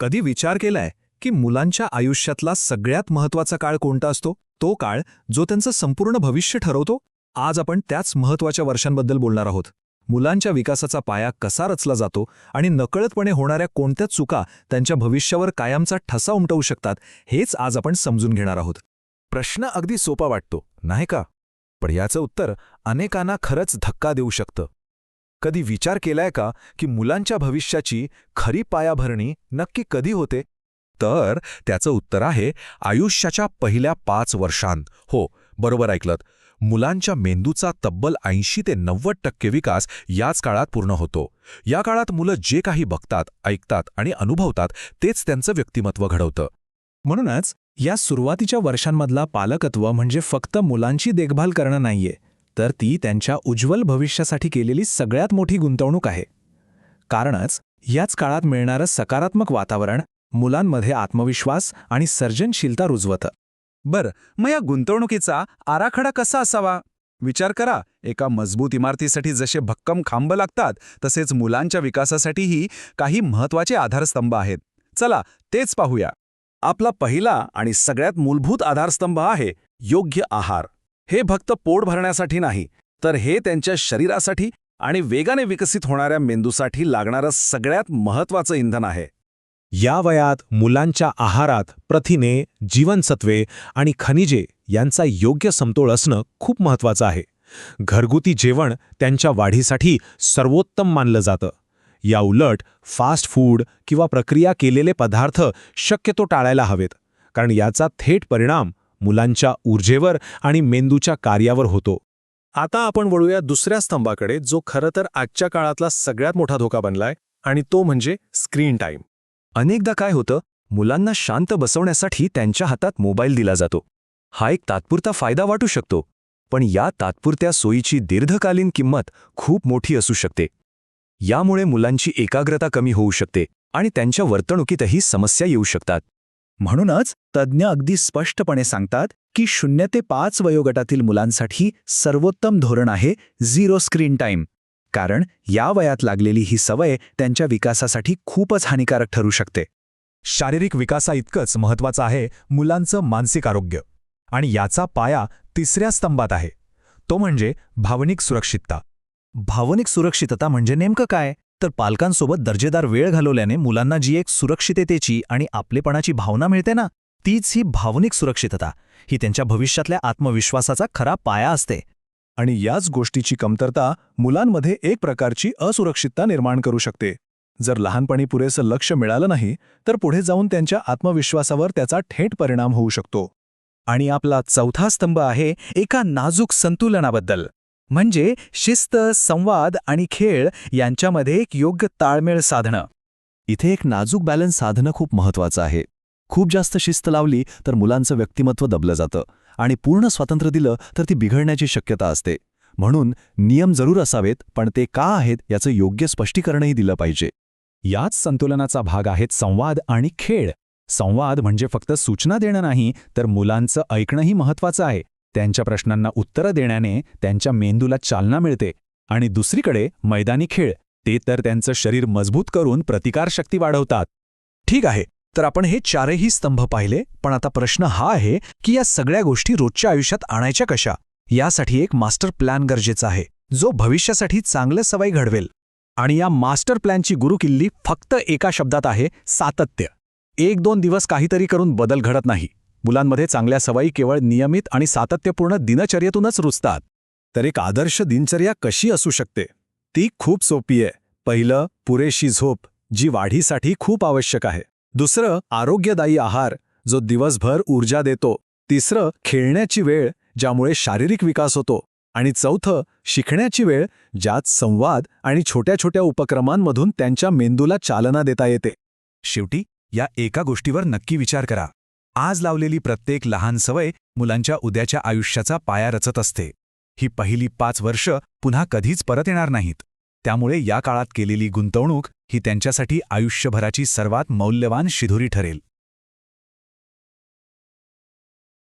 कधी विचार केलाय की मुलांच्या आयुष्यातला सगळ्यात महत्वाचा काळ कोणता असतो? तो काळ जो त्यांचं संपूर्ण भविष्य ठरवतो. आज आपण त्याच महत्वाच्या वर्षांबद्दल बोलणार आहोत. मुलांच्या विकासाचा पाया कसा रचला जातो आणि नकळतपणे होणाऱ्या कोणत्या चुका त्यांच्या भविष्यावर कायमचा ठसा उमटवू शकतात, हेच आज आपण समजून घेणार आहोत. प्रश्न अगदी सोपा वाटतो, नाही का? पण याचं उत्तर अनेकांना खरंच धक्का देऊ शकतं. कधी विचार केलाय का की मुलांच्या भविष्याची खरी पायाभरणी नक्की कधी होते? तर त्याचं उत्तर आहे आयुष्याच्या पहिल्या 5 वर्षांत. हो, बरोबर ऐकलत. मुलांच्या मेंदूचा तब्बल 80 ते 90% विकास याच काळात पूर्ण होतो. या काळात मुलं जे काही बघतात, ऐकतात आणि अनुभवतात तेच त्यांचं व्यक्तिमत्व घडवतं. म्हणूनच या सुरुवातीच्या वर्षांमधला पालकत्व म्हणजे फक्त मुलांची देखभाल करणं नाहीये, तर ती त्यांच्या उज्ज्वल भविष्यासाठी केलेली सगळ्यात मोठी गुंतवणूक आहे. कारणच याच काळात मिळणारं सकारात्मक वातावरण मुलांमध्ये आत्मविश्वास आणि सर्जनशीलता रुजवतं. बरं, मग या गुंतवणुकीचा आराखडा कसा असावा? विचार करा, एका मजबूत इमारतीसाठी जसे भक्कम खांब लागतात, तसेच मुलांच्या विकासासाठीही काही महत्त्वाचे आधारस्तंभ आहेत. चला, तेच पाहूया. आपला पहिला आणि सगळ्यात मूलभूत आधारस्तंभ आहे योग्य आहार. हे फक्त पोट भरण्यासाठी नाही, तर हे त्यांच्या शरीरासाठी आणि वेगाने विकसित होणाऱ्या मेंदूसाठी लागणारं सगळ्यात महत्त्वाचं इंधन आहे. या वयात मुलांच्या आहारात प्रथिने, जीवनसत्वे आणि खनिजे यांचा योग्य समतोल असणं खूप महत्त्वाचं आहे. घरगुती जेवण त्यांच्या वाढीसाठी सर्वोत्तम मानलं जातं. या उलट फास्ट फूड किंवा प्रक्रिया केलेले पदार्थ शक्यतो टाळायला हवेत, कारण याचा थेट परिणाम मुलांच्या ऊर्जेवर आणि मेंदूच्या कार्यावर होतो. आता आपण वळूया दुसऱ्या स्तंभाकडे, जो खरं तर आजच्या काळातला सगळ्यात मोठा धोका बनलाय, आणि तो म्हणजे स्क्रीन टाईम. अनेकदा काय होतं, मुलांना शांत बसवण्यासाठी त्यांच्या हातात मोबाईल दिला जातो. हा एक तात्पुरता फायदा वाटू शकतो, पण या तात्पुरत्या सोयीची दीर्घकालीन किंमत खूप मोठी असू शकते. यामुळे मुलांची एकाग्रता कमी होऊ शकते आणि त्यांच्या वर्तणुकीतही समस्या येऊ शकतात. म्हणूनच तज्ज्ञ अगदी स्पष्टपणे सांगतात की 0 ते 5 वयोगटातील मुलांसाठी सर्वोत्तम धोरण आहे 0 स्क्रीन टाईम. कारण या वयात लागलेली ही सवय त्यांच्या विकासासाठी खूपच हानिकारक ठरू शकते. शारीरिक विकासाइतकंच महत्त्वाचं आहे मुलांचं मानसिक आरोग्य, आणि याचा पाया तिसऱ्या स्तंभात आहे. तो म्हणजे भावनिक सुरक्षितता. भावनिक सुरक्षितता म्हणजे नेमकं काय? तर पालकांसोबत दर्जेदार वेळ घालवल्याने मुलांना जी एक सुरक्षिततेची आणि आपलेपणाची भावना मिळते ना, तीच ही भावनिक सुरक्षितता. ही त्यांच्या भविष्यातल्या आत्मविश्वासाचा खरा पाया असते. आणि याच गोष्टीची कमतरता मुलांमध्ये एक प्रकारची असुरक्षितता निर्माण करू शकते. जर लहानपणी पुरेसं लक्ष मिळालं नाही, तर पुढे जाऊन त्यांच्या आत्मविश्वासावर त्याचा थेट परिणाम होऊ शकतो. आणि आपला चौथा स्तंभ आहे एका नाजूक संतुलनाबद्दल, म्हणजे शिस्त, संवाद आणि खेळ यांच्यामध्ये एक योग्य ताळमेळ साधणं. इथे एक नाजूक बॅलन्स साधणं खूप महत्त्वाचं आहे. खूप जास्त शिस्त लावली तर मुलांचं व्यक्तिमत्व दबलं जातं, आणि पूर्ण स्वातंत्र्य दिलं तर ती बिघडण्याची शक्यता असते. म्हणून नियम जरूर असावेत, पण ते का आहेत याचं योग्य स्पष्टीकरणही दिलं पाहिजे. याच संतुलनाचा भाग आहेत संवाद आणि खेळ. संवाद म्हणजे फक्त सूचना देणं नाही, तर मुलांचं ऐकणंही महत्त्वाचं आहे. त्यांच्या प्रश्नांना उत्तरं देण्याने त्यांच्या मेंदूला चालना मिळते. आणि दुसरीकडे मैदानी खेळ, ते तर त्यांचं शरीर मजबूत करून प्रतिकारशक्ती वाढवतात. ठीक आहे, तर आपण हे चारही स्तंभ पाहिले, पण आता प्रश्न हा आहे की या सगळ्या गोष्टी रोजच्या आयुष्यात आणायच्या कशा? यासाठी एक मास्टर प्लॅन गरजेचा आहे, जो भविष्यासाठी चांगल्या सवयी घडवेल. आणि या मास्टर प्लॅनची गुरुकिल्ली फक्त एका शब्दात आहे: सातत्य. 1-2 दिवस काहीतरी करून बदल घडत नाही. मुलांमध्ये चांगल्या सवयी केवळ नियमित आणि सातत्यपूर्ण दिनचर्येतूनच रुजतात. तर एक आदर्श दिनचर्या कशी असू शकते? ती खूप सोपी आहे. पहिलं, पुरेशी झोप, जी वाढीसाठी खूप आवश्यक आहे. दुसरं, आरोग्यदायी आहार, जो दिवसभर ऊर्जा देतो. तिसरं, खेळण्याची वेळ, ज्यामुळे शारीरिक विकास होतो. आणि चौथं, शिकण्याची वेळ, ज्यात संवाद आणि छोट्या छोट्या उपक्रमांमधून त्यांच्या मेंदूला चालना देता येते. शेवटी या एका गोष्टीवर नक्की विचार करा: आज लावलेली प्रत्येक लहान सवय मुलांच्या उद्याच्या आयुष्याचा पाया रचत असते. ही पहिली 5 वर्ष पुन्हा कधीच परत येणार नाहीत. त्यामुळे या काळात केलेली गुंतवणूक ही त्यांच्यासाठी आयुष्यभराची सर्वात मौल्यवान शिदोरी ठरेल.